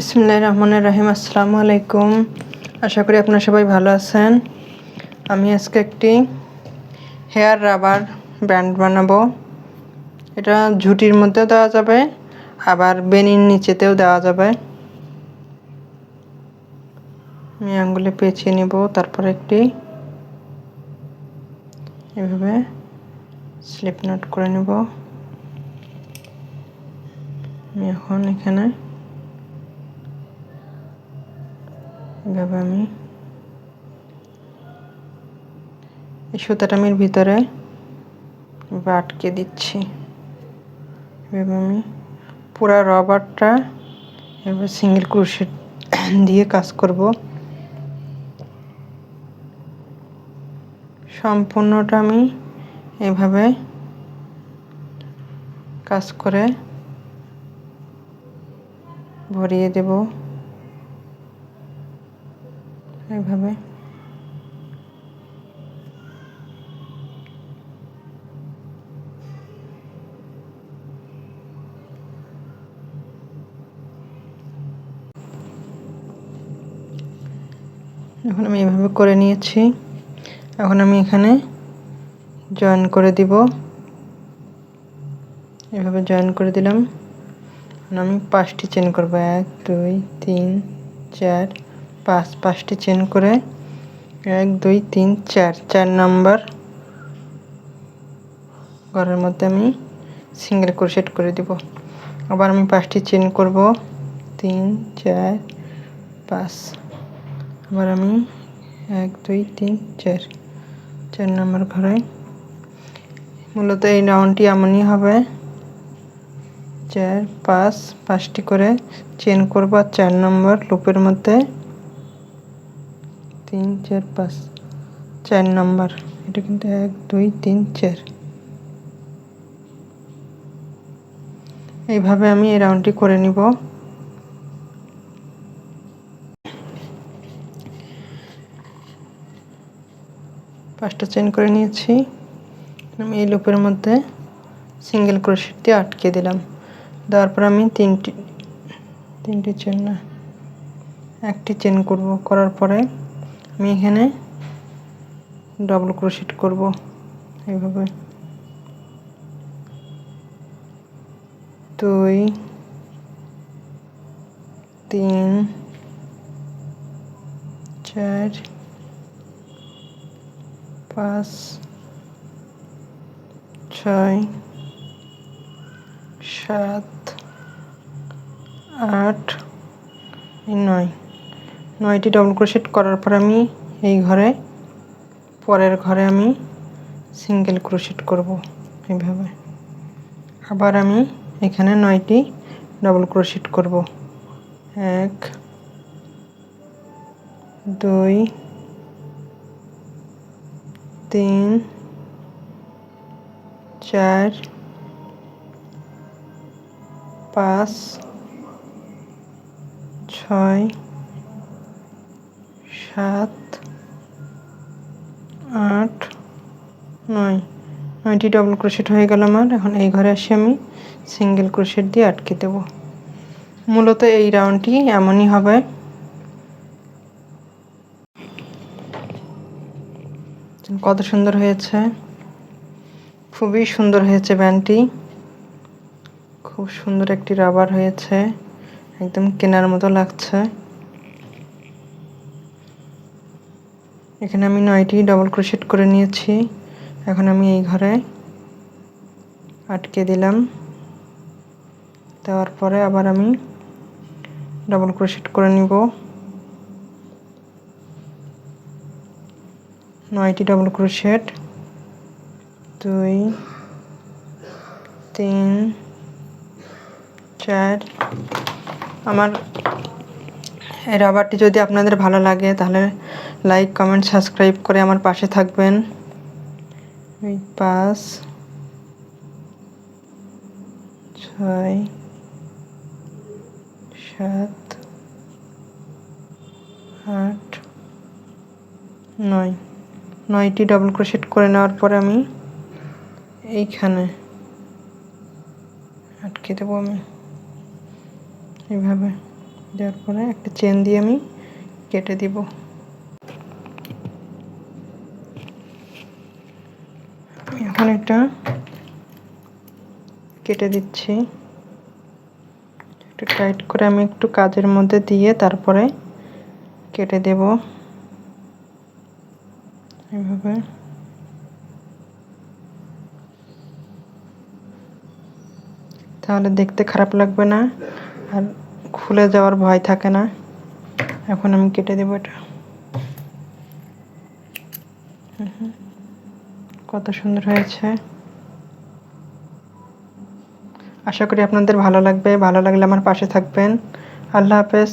বিসমিল্লাহির রহমানির রহিম। আসসালামু আলাইকুম। আশা করি আপনারা সবাই ভালো আছেন। আমি আজকে একটি হেয়ার রাবার ব্যান্ড বানাবো। এটা ঝুঁটির মধ্যেও দেওয়া যাবে, আবার বেনির নিচেতেও দেওয়া যাবে। আমি আঙ্গুলে পেঁচিয়ে নেব, তারপর একটি এভাবে স্লিপ নট করে নেব। আমি এখন এখানে এভাবে আমি এই সুতাটা আমি ভিতরে আটকে দিচ্ছি। এভাবে আমি পুরো রাবারটা এভাবে সিঙ্গেল ক্রোশেট দিয়ে কাজ করব। সম্পূর্ণটা আমি এভাবে কাজ করে ভরিয়ে দেব। এভাবে এখন আমি এভাবে করে নিয়েছি। এখন আমি এখানে জয়েন করে দিব। এভাবে জয়েন করে দিলাম। আমি 5টি চেন করব, 1 2 3 4 5। 5টি চেন করে 1 2 3 4 নাম্বার ঘরের মধ্যে আমি সিঙ্গেল ক্রোশেট করে দিব। আবার আমি 5টি চেন করব, 3 4 5। আবার আমি 1 2 3 4 নাম্বার ঘরে। মূলত এই রাউন্ডটি এমনই হবে, 4 5 5টি করে চেন করব। 4 নম্বর লুপের মধ্যে 3 4 5 4 নম্বর। এটা কিন্তু 1 2 3 4। এইভাবে আমি এই রাউন্ডটি করে নিব। পাঁচটা চেন করে নিয়েছি। আমি এই লুপের মধ্যে সিঙ্গেল ক্রোশেট দিয়ে আটকে দিলাম। দেওয়ার পর আমি তিনটি চেন না, একটি চেন করব। করার পরে আমি এখানে ডাবল ক্রোশেট করব এইভাবে। 2 3 4 5 6 7 8 9। 9টি ডাবল ক্রোশেট করার পর আমি এই ঘরে পরের ঘরে আমি সিঙ্গেল ক্রোশেট করব এইভাবে। আবার আমি এখানে 9টি ডাবল ক্রোশেট করব, 1 2 3 4 5 6 7 8 9। 9টি ডাবল ক্রোশেট হয়ে গেল আমার। এখন এই ঘরে আসি আমি সিঙ্গেল ক্রোশেট দিয়ে আটকে দেব। মূলত এই রাউন্ডটি এমনই হবে। কত সুন্দর হয়েছে, খুবই সুন্দর হয়েছে ব্যান্ডটি। খুব সুন্দর একটি রাবার হয়েছে, একদম কেনার মতো লাগছে। এখানে আমি 9টি ডাবল ক্রোশেট করে নিয়েছি। এখন আমি এই ঘরে আটকে দিলাম। দেওয়ার পরে আবার আমি ডাবল ক্রোশেট করে নিব। 9টি ডাবল ক্রোশেট, 2 3 4। আমার এই রাবারটি যদি আপনাদের ভালো লাগে তাহলে লাইক কমেন্ট সাবস্ক্রাইব করে আমার পাশে থাকবেন। 5 6 7 8 9। 9টি ডাবল ক্রোশেট করে নেওয়ার পরে আমি এইখানে আটকে দেবো আমি এইভাবে। দেওয়ার পরে একটা চেন দিয়ে আমি কেটে দিব। আমি এখন এটা কেটে দিচ্ছি। একটু টাইট করে আমি একটু কাজের মধ্যে দিয়ে তারপরে কেটে দেব এভাবে। তাহলে দেখতে খারাপ লাগবে না আর খুলে যাওয়ার ভয় থাকে না। এখন আমি কেটে দেব এটা। কত সুন্দর হয়েছে। আশা করি আপনাদের ভালো লাগবে। ভালো লাগলে আমার পাশে থাকবেন। আল্লাহ হাফেজ।